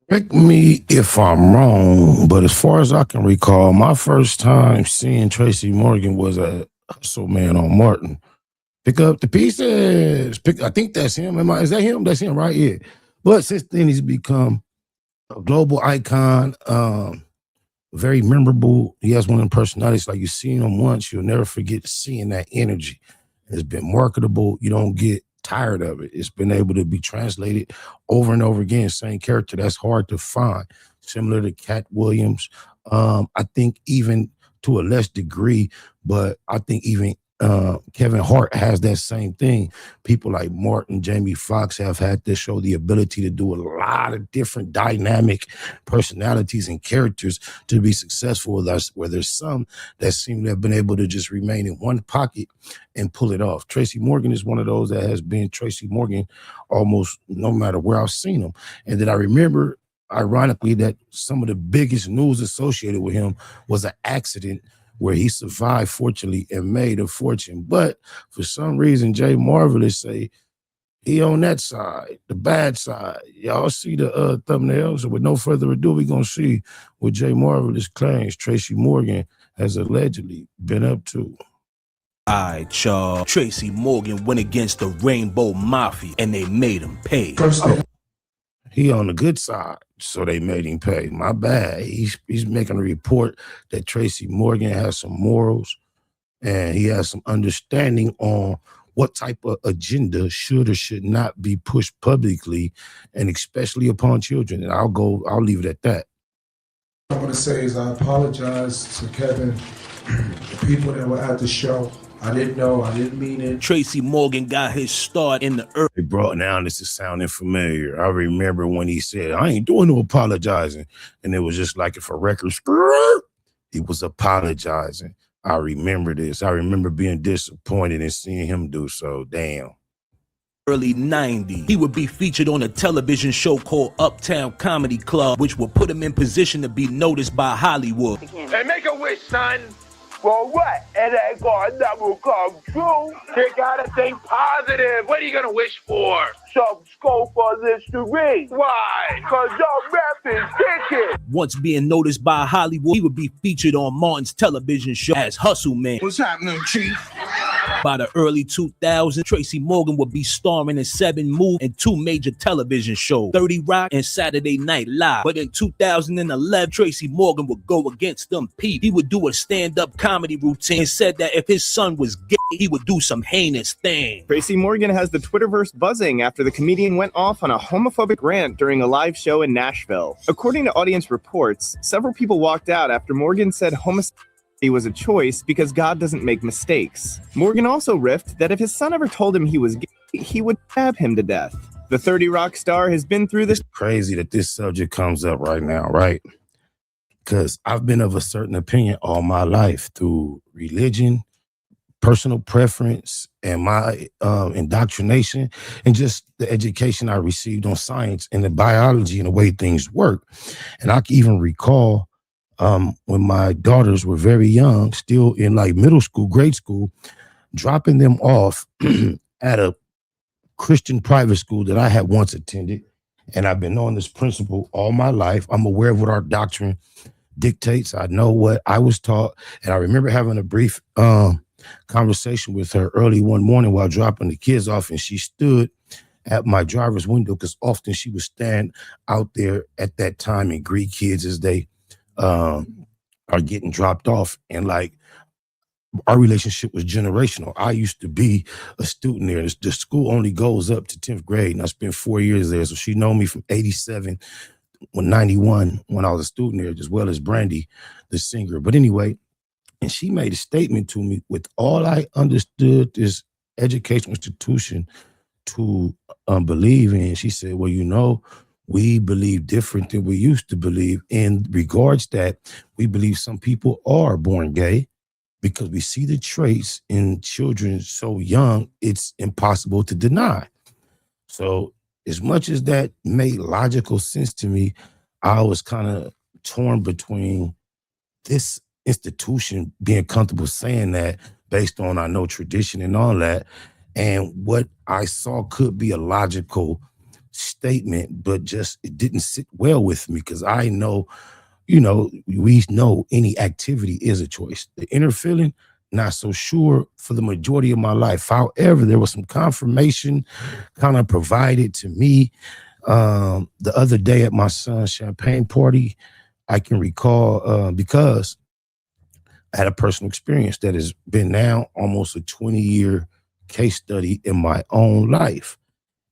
Correct me if I'm wrong, but as far as I can recall, my first time seeing Tracy Morgan was a Hustle Man on Martin. Pick up the pieces. I think that's him. Is that him? That's him, right? Yeah. But since then, he's become a global icon. Very memorable. He has one of them personalities. Like you seen him once, you'll never forget seeing that energy. It's been marketable. You don't get tired of it. It's been able to be translated over and over again. Same character. That's hard to find. Similar to Cat Williams. I think even to a less degree, but I think even Kevin Hart has that same thing. People like Martin, Jamie Foxx have had to show the ability to do a lot of different dynamic personalities and characters to be successful with us, where there's some that seem to have been able to just remain in one pocket and pull it off. Tracy Morgan is one of those that has been Tracy Morgan almost no matter where I've seen him. And then I remember, ironically, that some of the biggest news associated with him was an accident where he survived, fortunately, and made a fortune. But for some reason, Jay Marvelous say he on that side, the bad side. Y'all see the thumbnail? So with no further ado, we're going to see what Jay Marvelous claims Tracy Morgan has allegedly been up to. Alright, y'all. Tracy Morgan went against the Rainbow Mafia, and they made him pay. He on the good side, so they made him pay. My bad. He's making a report that Tracy Morgan has some morals and he has some understanding on what type of agenda should or should not be pushed publicly, and especially upon children. And I'll leave it at that. What I want to say is I apologize to Kevin, the people that were at the show. I didn't know, I didn't mean it. Tracy Morgan got his start in the earth. Hey, bro, now this is sounding familiar. I remember when he said, I ain't doing no apologizing. And it was just like if a record, he was apologizing. I remember this. I remember being disappointed and seeing him do so. Damn. Early 90s. He would be featured on a television show called Uptown Comedy Club, which would put him in position to be noticed by Hollywood. Hey, make a wish, son. For what? It ain't gonna never come true. You gotta think positive. What are you gonna wish for? Some scope for this to read. Why? Cause your rap is kicking. Once being noticed by Hollywood, he would be featured on Martin's television show as Hustle Man. What's happening, Chief? By the early 2000s, Tracy Morgan would be starring in 7 movies and 2 major television shows, 30 Rock and Saturday Night Live. But in 2011, Tracy Morgan would go against them people. He would do a stand-up comedy routine and said that if his son was gay, he would do some heinous thing. Tracy Morgan has the Twitterverse buzzing after the comedian went off on a homophobic rant during a live show in Nashville. According to audience reports, several people walked out after Morgan said homosexuality was a choice because God doesn't make mistakes. Morgan also riffed that if his son ever told him he was gay, he would stab him to death. The 30 Rock star has been through this. It's crazy that this subject comes up right now, right? Because I've been of a certain opinion all my life through religion, personal preference, and my indoctrination, and just the education I received on science and the biology and the way things work. And I can even recall when my daughters were very young, still in like middle school, grade school, dropping them off at a Christian private school that I had once attended. And I've been on this principle all my life. I'm aware of what our doctrine dictates. I know what I was taught. And I remember having a brief conversation with her early one morning while dropping the kids off. And she stood at my driver's window because often she would stand out there at that time and greet kids as they are getting dropped off. And like, our relationship was generational. I used to be a student there. The school only goes up to 10th grade, and I spent 4 years there. So she know me from 87, 91, when I was a student there, as well as Brandy, the singer. But anyway, and she made a statement to me with all I understood this educational institution to believe in. She said, well, you know, we believe different than we used to believe in regards that we believe some people are born gay because we see the traits in children so young, it's impossible to deny. So as much as that made logical sense to me, I was kind of torn between this institution being comfortable saying that based on, I know, tradition and all that, and what I saw could be a logical statement, but just it didn't sit well with me because I know, we know any activity is a choice. The inner feeling, not so sure for the majority of my life. However, there was some confirmation kind of provided to me the other day at my son's champagne party. I can recall because I had a personal experience that has been now almost a 20-year case study in my own life.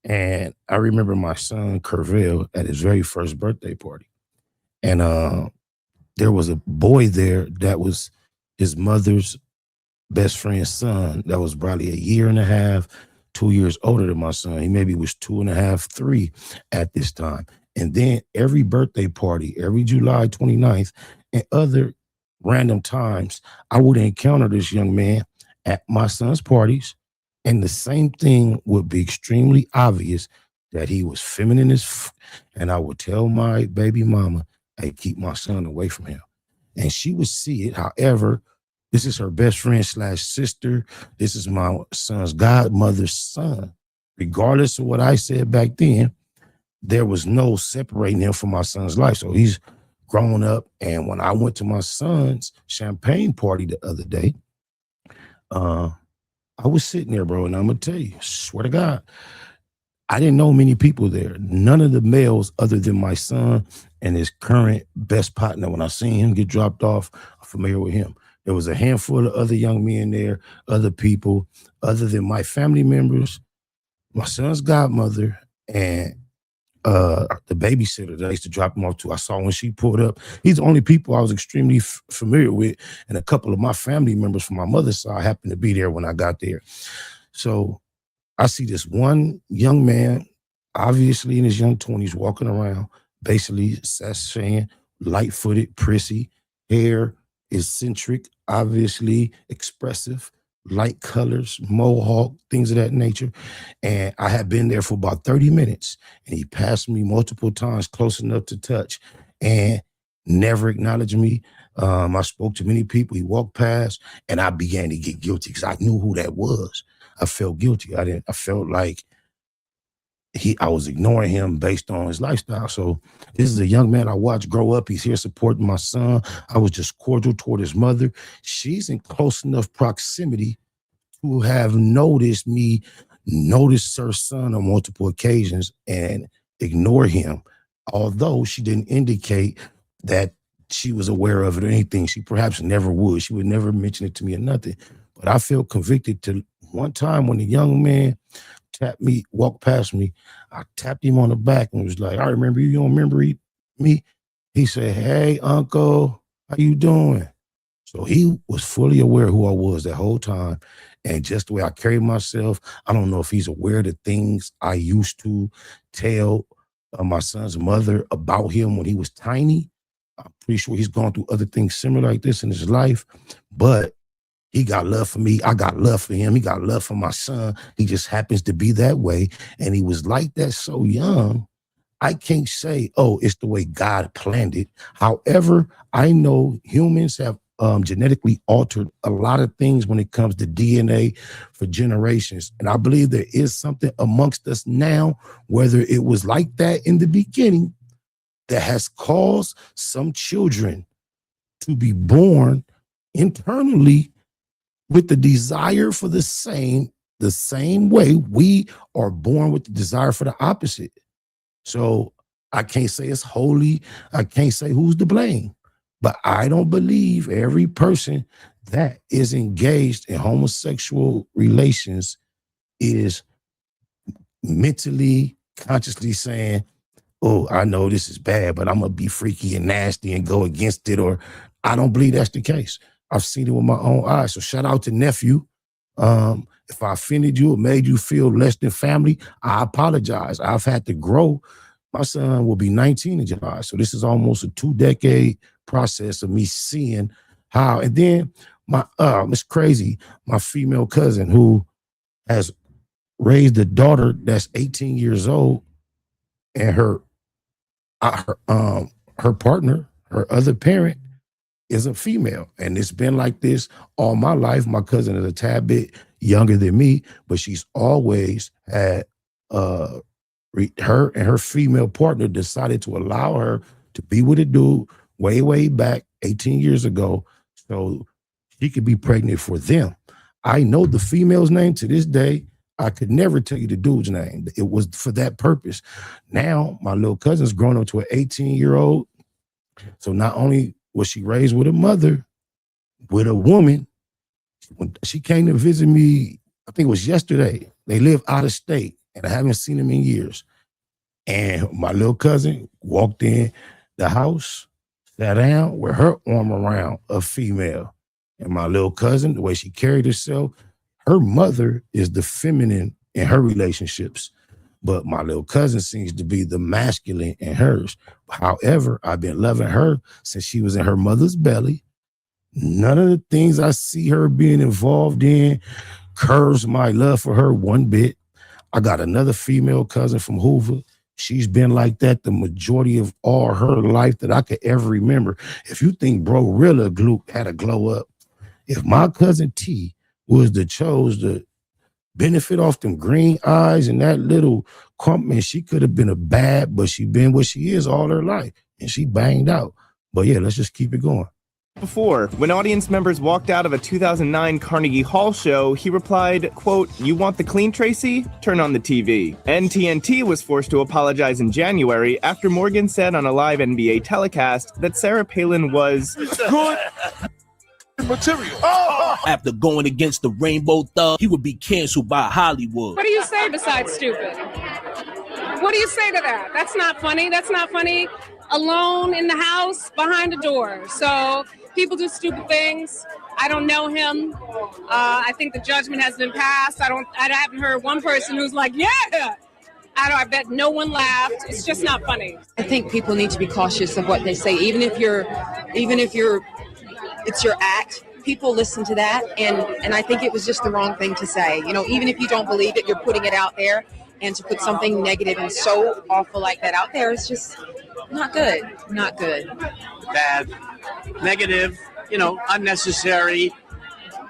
And I remember my son Curville at his very first birthday party. And there was a boy there that was his mother's best friend's son that was probably a year and a half, 2 years older than my son. He maybe was 2.5, 3 at this time. And then every birthday party, every July 29th, and other random times, I would encounter this young man at my son's parties. And the same thing would be extremely obvious that he was feminine as and I would tell my baby mama, hey, keep my son away from him. And she would see it. However, this is her best friend / sister. This is my son's godmother's son. Regardless of what I said back then, there was no separating him from my son's life. So he's grown up. And when I went to my son's champagne party the other day, I was sitting there, bro, and I'm going to tell you, swear to God, I didn't know many people there. None of the males other than my son and his current best partner. When I seen him get dropped off, I'm familiar with him. There was a handful of other young men there, other people, other than my family members, my son's godmother, and the babysitter that I used to drop him off to. I saw when she pulled up. He's the only people I was extremely familiar with, and a couple of my family members from my mother's side happened to be there when I got there. So I see this one young man, obviously in his young 20s, walking around, basically saying, light-footed, prissy, hair, eccentric, obviously expressive, light colors, mohawk, things of that nature. And I had been there for about 30 minutes, and he passed me multiple times close enough to touch and never acknowledged me. I spoke to many people. He walked past, and I began to get guilty because I knew who that was. I felt guilty. I felt like I was ignoring him based on his lifestyle. So this is a young man I watched grow up. He's here supporting my son. I was just cordial toward his mother. She's in close enough proximity to have noticed me, noticed her son on multiple occasions and ignore him. Although she didn't indicate that she was aware of it or anything. She perhaps never would. She would never mention it to me or nothing. But I felt convicted to one time when the young man walked past me, I tapped him on the back and was like, I remember you. You don't remember me? He said, hey, uncle, how you doing? So he was fully aware who I was that whole time. And just the way I carried myself, I don't know if he's aware of the things I used to tell my son's mother about him when he was tiny. I'm pretty sure he's gone through other things similar like this in his life. But he got love for me. I got love for him. He got love for my son. He just happens to be that way. And he was like that so young. I can't say, oh, it's the way God planned it. However, I know humans have genetically altered a lot of things when it comes to DNA for generations. And I believe there is something amongst us now, whether it was like that in the beginning, that has caused some children to be born internally with the desire for the same way we are born with the desire for the opposite. So I can't say it's holy. I can't say who's to blame. But I don't believe every person that is engaged in homosexual relations is mentally, consciously saying, oh, I know this is bad, but I'm going to be freaky and nasty and go against it. Or I don't believe that's the case. I've seen it with my own eyes. So shout out to nephew. If I offended you or made you feel less than family, I apologize. I've had to grow. My son will be 19 in July. So this is almost a 2-decade process of me seeing how. And then it's crazy. My female cousin who has raised a daughter that's 18 years old, and her partner, her other parent, is a female. And it's been like this all my life. My cousin is a tad bit younger than me, but she's always had her and her female partner decided to allow her to be with a dude way back 18 years ago so she could be pregnant for them. I know the female's name to this day. I could never tell you the dude's name. It was for that purpose. Now, my little cousin's grown up to an 18-year-old. So not only was she raised with a mother, with a woman, when she came to visit me, I think it was yesterday. They live out of state, and I haven't seen them in years. And my little cousin walked in the house, sat down with her arm around a female. And my little cousin, the way she carried herself, her mother is the feminine in her relationships. But my little cousin seems to be the masculine in hers. However, I've been loving her since she was in her mother's belly. None of the things I see her being involved in curves my love for her one bit. I got another female cousin from Hoover. She's been like that the majority of all her life that I could ever remember. If you think Bro Rilla had a glow up, if my cousin T was the chose to benefit off them green eyes and that little crump, man, she could have been a bad, but she been what she is all her life, and she banged out. But yeah, let's just keep it going. Before, when audience members walked out of a 2009 Carnegie Hall show, he replied, quote, "You want the clean, Tracy? Turn on the TV." And TNT was forced to apologize in January after Morgan said on a live NBA telecast that Sarah Palin was good material. After going against the Rainbow Thug, he would be canceled by Hollywood. What do you say besides stupid? What do you say to that? That's not funny. That's not funny. Alone in the house, behind a door. So people do stupid things. I don't know him. I think the judgment has been passed. I haven't heard one person who's like, yeah. I bet no one laughed. It's just not funny. I think people need to be cautious of what they say, even if it's your act. People listen to that, and I think it was just the wrong thing to say. You know, even if you don't believe it, you're putting it out there, and to put something negative and so awful like that out there is just not good. Not good. Bad, negative, unnecessary.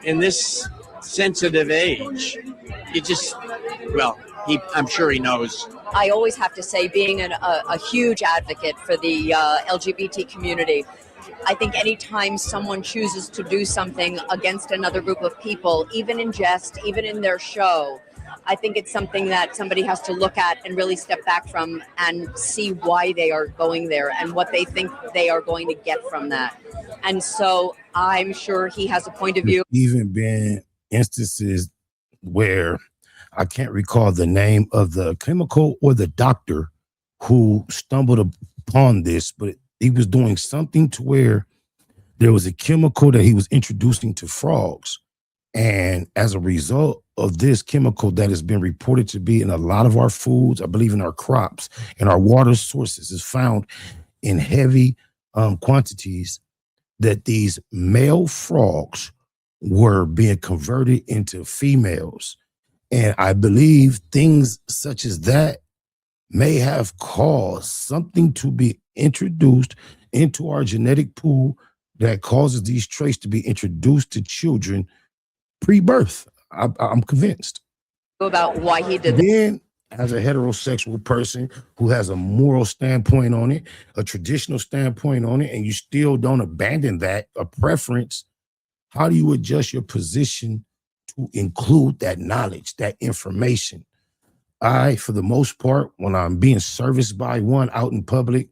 In this sensitive age, I'm sure he knows. I always have to say, being a huge advocate for the LGBT community, I think anytime someone chooses to do something against another group of people, even in jest, even in their show, I think it's something that somebody has to look at and really step back from and see why they are going there and what they think they are going to get from that. And so I'm sure he has a point of view. Even been instances where I can't recall the name of the chemical or the doctor who stumbled upon this, but he was doing something to where there was a chemical that he was introducing to frogs. And as a result of this chemical that has been reported to be in a lot of our foods, I believe in our crops and our water sources, is found in heavy quantities, that these male frogs were being converted into females. And I believe things such as that may have caused something to be introduced into our genetic pool that causes these traits to be introduced to children pre-birth. I'm convinced. About why he did that. Then, as a heterosexual person who has a moral standpoint on it, a traditional standpoint on it, and you still don't abandon that, a preference, how do you adjust your position to include that knowledge, that information? For the most part, when I'm being serviced by one out in public,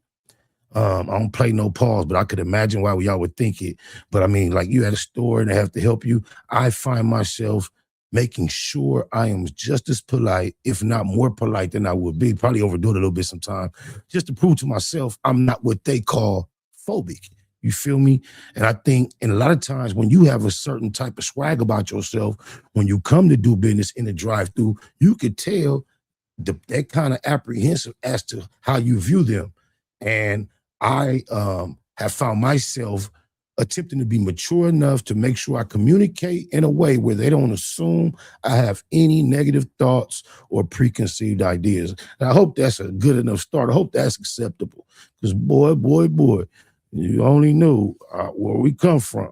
I don't play no pause, but I could imagine why y'all would think it. But I mean, like, you at a store and they have to help you. I find myself making sure I am just as polite, if not more polite than I would be. Probably overdo it a little bit sometimes, just to prove to myself I'm not what they call phobic. You feel me? And I think, and a lot of times when you have a certain type of swag about yourself, when you come to do business in the drive-thru, you could tell that kind of apprehensive as to how you view them. And I have found myself attempting to be mature enough to make sure I communicate in a way where they don't assume I have any negative thoughts or preconceived ideas. And I hope that's a good enough start. I hope that's acceptable. Because boy, you only knew where we come from.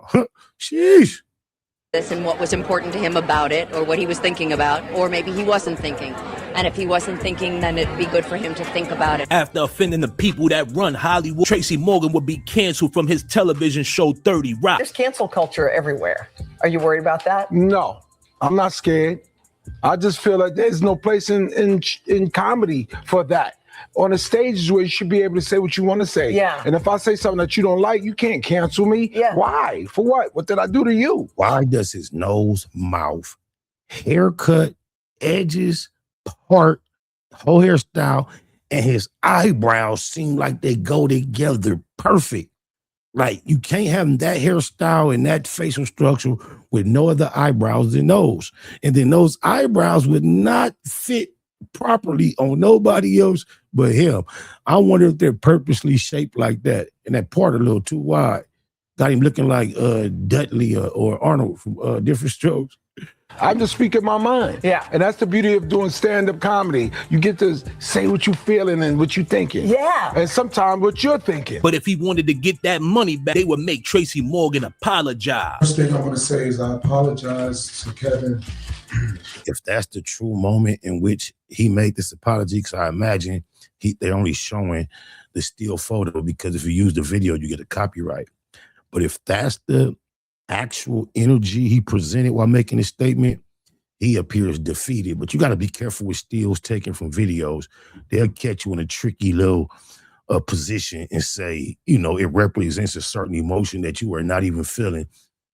Sheesh. This and what was important to him about it, or what he was thinking about, or maybe he wasn't thinking. And if he wasn't thinking, then it'd be good for him to think about it. After offending the people that run Hollywood, Tracy Morgan would be canceled from his television show 30 Rock. There's cancel culture everywhere. Are you worried about that? No, I'm not scared. I just feel like there's no place in comedy for that. On the stages where you should be able to say what you want to say. Yeah. And if I say something that you don't like, you can't cancel me. Yeah. Why? For what? What did I do to you? Why does his nose, mouth, haircut, edges, part, whole hairstyle, and his eyebrows seem like they go together perfect? Like, you can't have that hairstyle and that facial structure with no other eyebrows than those. And then those eyebrows would not fit properly on nobody else but him. I wonder if they're purposely shaped like that, and that part a little too wide. Got him looking like Dudley or Arnold from Different Strokes. I'm just speaking my mind. Yeah. And that's the beauty of doing stand-up comedy. You get to say what you feeling and what you thinking. Yeah. And sometimes what you're thinking. But if he wanted to get that money back, they would make Tracy Morgan apologize. First thing I want to say is I apologize to Kevin. If that's the true moment in which he made this apology, because I imagine they're only showing the still photo, because if you use the video, you get a copyright. But if that's the actual energy he presented while making his statement, he appears defeated. But you got to be careful with stills taken from videos. They'll catch you in a tricky little position and say, you know, it represents a certain emotion that you are not even feeling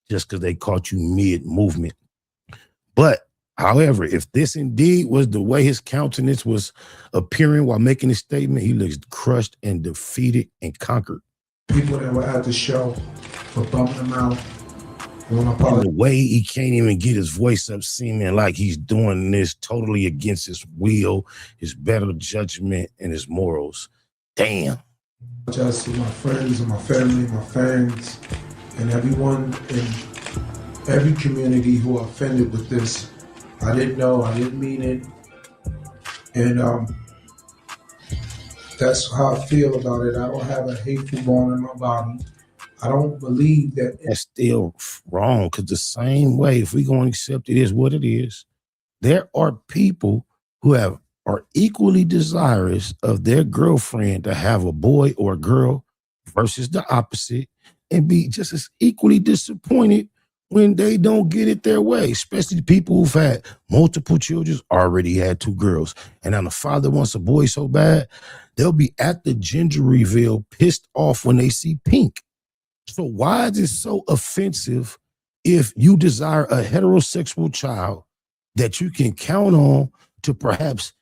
just because they caught you mid-movement. But however, if this indeed was the way his countenance was appearing while making his statement, he looks crushed and defeated and conquered. People that were at the show for bumming him out. And the way he can't even get his voice up, seeming like he's doing this totally against his will, his better judgment, and his morals. Damn. Just to my friends and my family, my fans, and everyone in every community who are offended with this. I didn't know, I didn't mean it. And that's how I feel about it. I don't have a hateful bone in my body. I don't believe that. That's still wrong, because the same way, if we're going to accept it is what it is, there are people who are equally desirous of their girlfriend to have a boy or a girl versus the opposite, and be just as equally disappointed when they don't get it their way, especially people who've had multiple children, already had 2 girls, and now the father wants a boy so bad, they'll be at the gender reveal pissed off when they see pink. So why is it so offensive if you desire a heterosexual child that you can count on to perhaps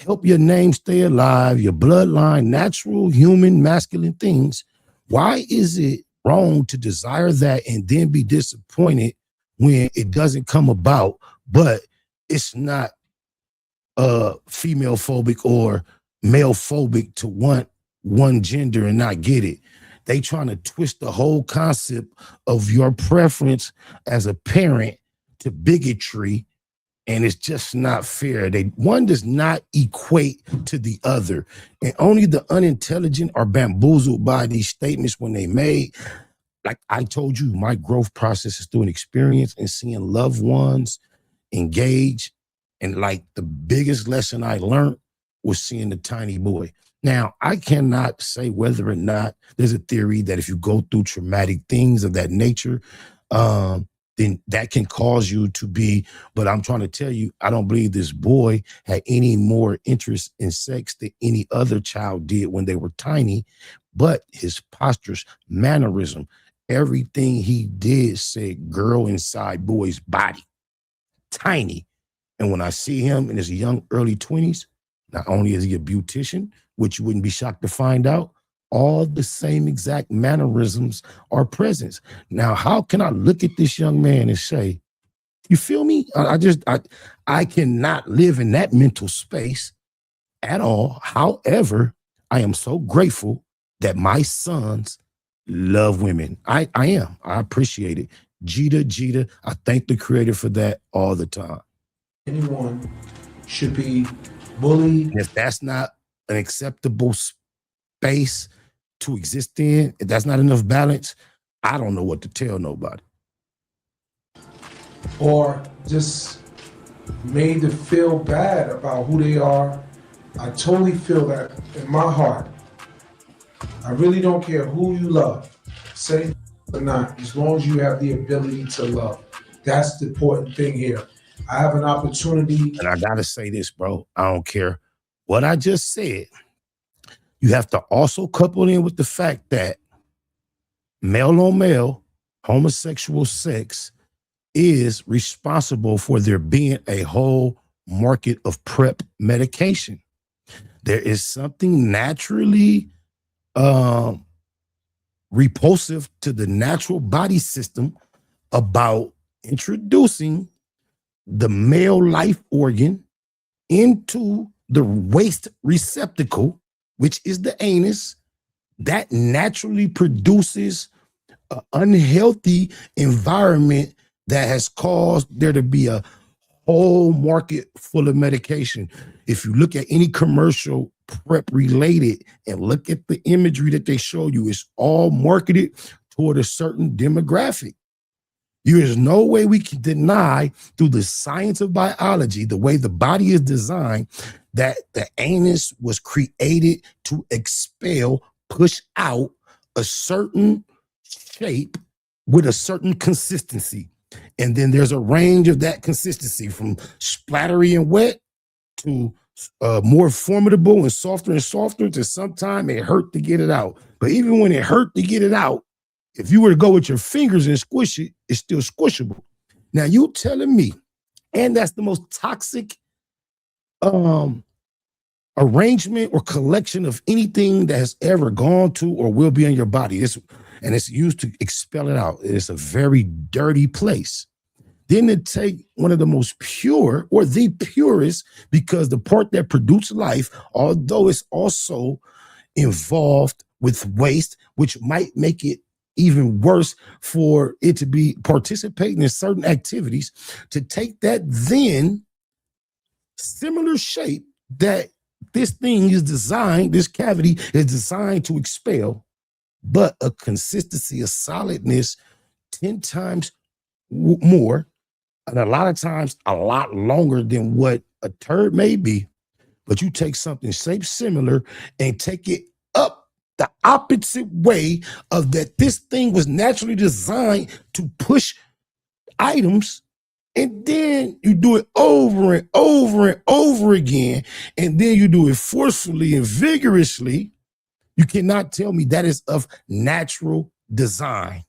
help your name stay alive, your bloodline, natural, human, masculine things? Why is it wrong to desire that and then be disappointed when it doesn't come about, but it's not female phobic or male phobic to want one gender and not get it? They trying to twist the whole concept of your preference as a parent to bigotry, and it's just not fair. One does not equate to the other, and only the unintelligent are bamboozled by these statements when they made. Like I told you, my growth process is through an experience and seeing loved ones engage, and like the biggest lesson I learned was seeing the tiny boy. Now, I cannot say whether or not there's a theory that if you go through traumatic things of that nature, then that can cause you to be, but I'm trying to tell you, I don't believe this boy had any more interest in sex than any other child did when they were tiny, but his postures, mannerism, everything he did said girl inside boy's body, tiny. And when I see him in his young early 20s, not only is he a beautician, which you wouldn't be shocked to find out, all the same exact mannerisms are present. Now, how can I look at this young man and say, you feel me? I cannot live in that mental space at all. However, I am so grateful that my sons love women. I am. I appreciate it. Jita, I thank the creator for that all the time. Anyone should be bullied. And if that's not an acceptable space to exist in, if that's not enough balance, I don't know what to tell nobody. Or just made to feel bad about who they are. I totally feel that in my heart. I really don't care who you love, say or not, as long as you have the ability to love. That's the important thing here. I have an opportunity. And I gotta say this, bro. I don't care what I just said. You have to also couple in with the fact that male on male homosexual sex is responsible for there being a whole market of PrEP medication. There is something naturally repulsive to the natural body system about introducing the male life organ into the waste receptacle, which is the anus. That naturally produces an unhealthy environment that has caused there to be a whole market full of medication. If you look at any commercial PrEP related and look at the imagery that they show you, it's all marketed toward a certain demographic. There is no way we can deny through the science of biology, the way the body is designed, that the anus was created to expel, push out a certain shape with a certain consistency. And then there's a range of that consistency from splattery and wet to more formidable and softer to sometimes it hurt to get it out. But even when it hurt to get it out, if you were to go with your fingers and squish it, it's still squishable. Now you telling me, and that's the most toxic arrangement or collection of anything that has ever gone to or will be in your body. And it's used to expel it out. It's a very dirty place. Then to take one of the most pure or the purest, because the part that produced life, although it's also involved with waste, which might make it even worse for it to be participating in certain activities, to take that then similar shape that this thing is designed, this cavity is designed to expel, but a consistency of solidness 10 times more, and a lot of times a lot longer than what a turd may be. But you take something shaped similar and take it up the opposite way of that this thing was naturally designed to push items, and then you do it over and over and over again, and then you do it forcefully and vigorously. You cannot tell me that is of natural design.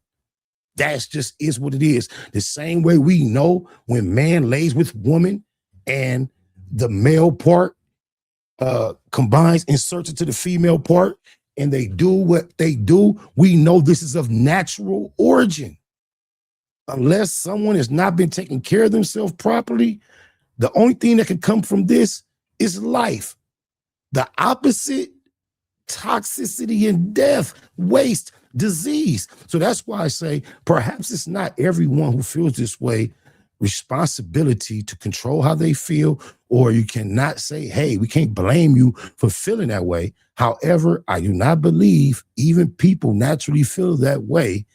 That's just is what it is. The same way we know when man lays with woman and the male part combines, inserts into the female part, and they do what they do, we know this is of natural origin. Unless someone has not been taking care of themselves properly, the only thing that can come from this is life. The opposite, toxicity and death, waste, disease. So that's why I say perhaps it's not everyone who feels this way responsibility to control how they feel, or you cannot say, hey, we can't blame you for feeling that way. However, I do not believe even people naturally feel that way.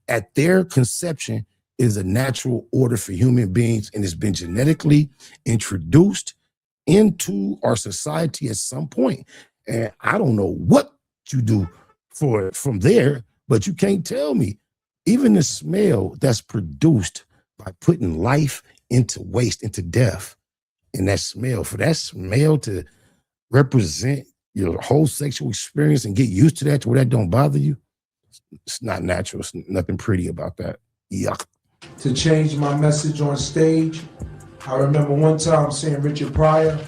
At their conception is a natural order for human beings, and it's been genetically introduced into our society at some point. And I don't know what you do for it from there, but you can't tell me. Even the smell that's produced by putting life into waste, into death, and that smell, for that smell to represent your whole sexual experience and get used to that to where that don't bother you, it's not natural. It's nothing pretty about that. Yuck. To change my message on stage, I remember one time seeing Richard Pryor,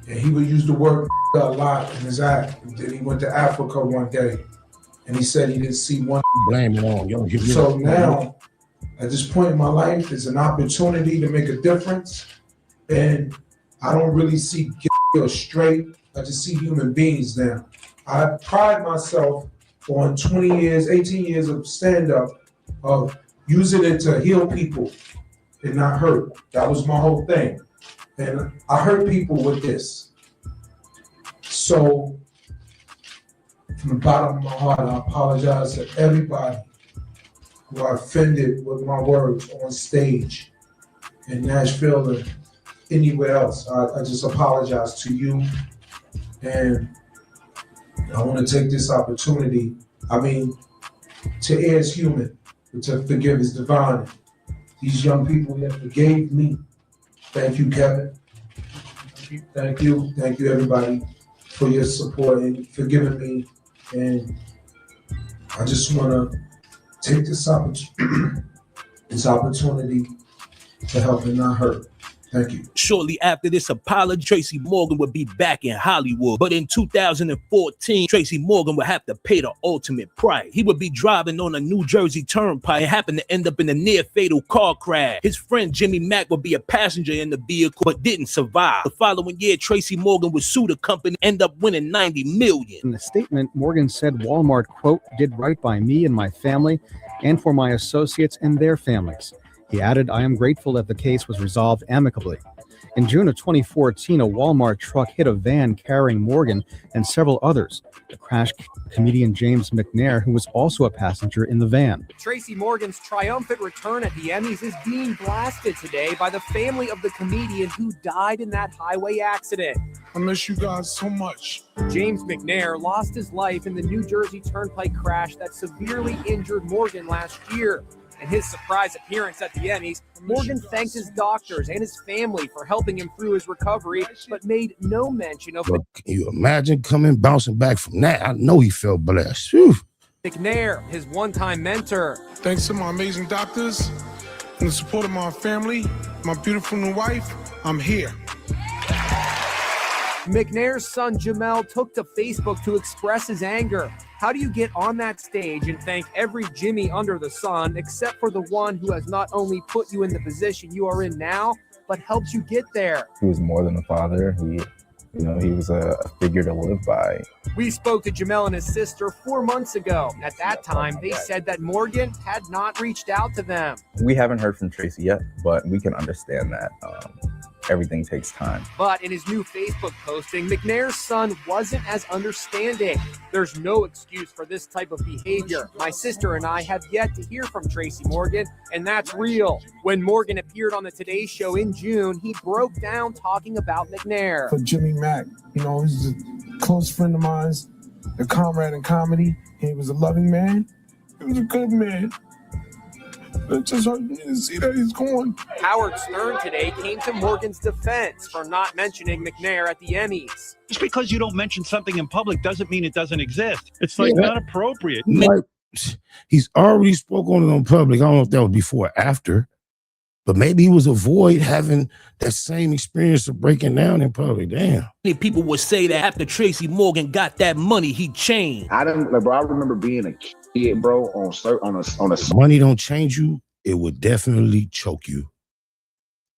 and he would use the word a lot in his act. And then he went to Africa one day, and he said he didn't see one. Blame it on yo. So now, at this point in my life, there's an opportunity to make a difference, and I don't really see gay or straight. I just see human beings now. I pride myself on 20 years, 18 years of stand-up, of using it to heal people and not hurt. That was my whole thing. And I hurt people with this. So, from the bottom of my heart, I apologize to everybody who I offended with my words on stage in Nashville and anywhere else. I just apologize to you, and I want to take this opportunity. I mean, to err is human, but to forgive is divine. These young people that forgave me. Thank you, Kevin. Thank you everybody for your support and forgiving me. And I just want to take this opportunity to help and not hurt. Thank you. Shortly after this apology, Tracy Morgan would be back in Hollywood. But in 2014, Tracy Morgan would have to pay the ultimate price. He would be driving on a New Jersey turnpike and happened to end up in a near-fatal car crash. His friend Jimmy Mack would be a passenger in the vehicle, but didn't survive. The following year, Tracy Morgan would sue the company, end up winning $90 million. In the statement, Morgan said Walmart, quote, did right by me and my family and for my associates and their families. He added, I am grateful that the case was resolved amicably. In June of 2014, a Walmart truck hit a van carrying Morgan and several others. The crash, comedian James McNair, who was also a passenger in the van. Tracy Morgan's triumphant return at the Emmys is being blasted today by the family of the comedian who died in that highway accident. I miss you guys so much. James McNair lost his life in the New Jersey Turnpike crash that severely injured Morgan last year. In his surprise appearance at the Emmys, Morgan thanked his doctors and his family for helping him through his recovery, but made no mention of... Look, can you imagine bouncing back from that? I know he felt blessed. Whew. McNair, his one-time mentor. Thanks to my amazing doctors and the support of my family, my beautiful new wife, I'm here. McNair's son Jamel took to Facebook to express his anger. How do you get on that stage and thank every Jimmy under the sun except for the one who has not only put you in the position you are in now, but helped you get there? He was more than a father. He was a figure to live by. We spoke to Jamel and his sister 4 months ago. At that time, they said that Morgan had not reached out to them. We haven't heard from Tracy yet, but we can understand that. Everything takes time. But in his new Facebook posting, McNair's son wasn't as understanding. There's no excuse for this type of behavior. My sister and I have yet to hear from Tracy Morgan, and that's real. When Morgan appeared on the Today Show in June, he broke down talking about McNair. For Jimmy Mack, he's a close friend of mine, a comrade in comedy. He was a loving man. He was a good man. It just hurt me to see that he's gone. Howard Stern today came to Morgan's defense for not mentioning McNair at the Emmys. Just because you don't mention something in public doesn't mean it doesn't exist. It's like not appropriate. He's already spoke on it on public. I don't know if that was before or after, but maybe he was avoid having that same experience of breaking down in public. Damn. People would say that after Tracy Morgan got that money, he changed. I remember being a kid, bro, on a money don't change you. It would definitely choke you.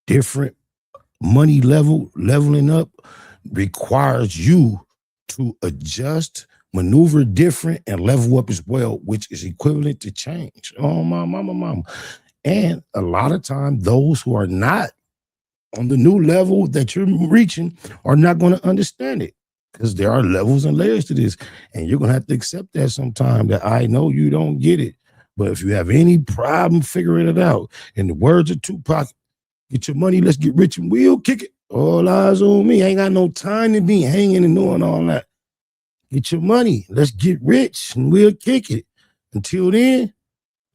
Different money leveling up requires you to adjust, maneuver different, and level up as well, which is equivalent to change. Oh, my mama. And a lot of times, those who are not on the new level that you're reaching are not going to understand it, because there are levels and layers to this. And you're going to have to accept that sometime, that I know you don't get it. But if you have any problem figuring it out, in the words of Tupac, get your money, let's get rich and we'll kick it. All eyes on me. I ain't got no time to be hanging and doing all that. Get your money, let's get rich and we'll kick it. Until then,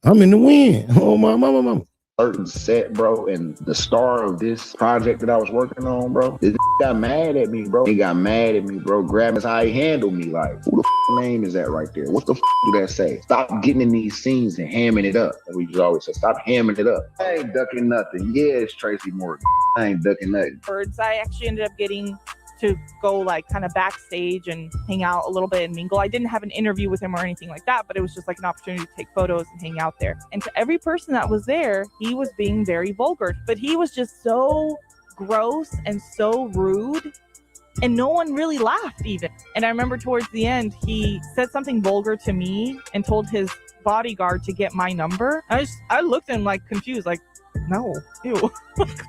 I'm in the wind. Oh, my mama. Certain set, bro, and the star of this project that I was working on, bro, this got mad at me, bro. He got mad at me, bro. Grabbing how he handled me. Like, who the name is that right there? What the do that say? Stop getting in these scenes and hamming it up. We just always say, stop hamming it up. I ain't ducking nothing. Yeah, it's Tracy Morgan. I ain't ducking nothing. I actually ended up getting to go like kind of backstage and hang out a little bit and mingle. I didn't have an interview with him or anything like that, but it was just like an opportunity to take photos and hang out there. And to every person that was there, he was being very vulgar, but he was just so gross and so rude, and no one really laughed even. And I remember towards the end, he said something vulgar to me and told his bodyguard to get my number. I looked at him like confused, like, no, ew.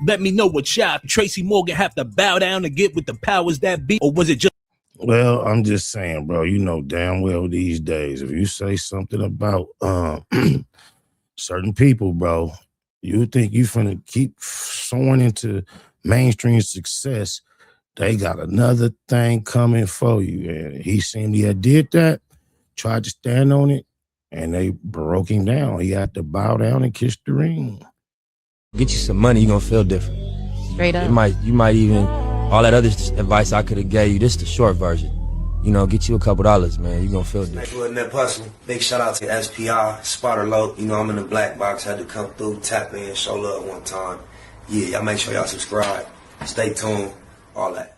Let me know what y'all Tracy Morgan have to bow down to get with the powers that be, or was it just... Well, I'm just saying, bro, you know damn well these days, if you say something about certain people, bro, you think you finna keep someone into mainstream success, they got another thing coming for you. And he seemed he had did that, tried to stand on it, and they broke him down. He had to bow down and kiss the ring. Get you some money, you're gonna feel different. Straight up. You might even, all that other advice I could have gave you, this is the short version. You know, get you a couple dollars, man. You're gonna feel different. Next with Nip Hustle. Big shout out to SPI, Spotter Low. You know, I'm in the black box, had to come through, tap in, show love one time. Yeah, y'all make sure y'all subscribe. Stay tuned, all that.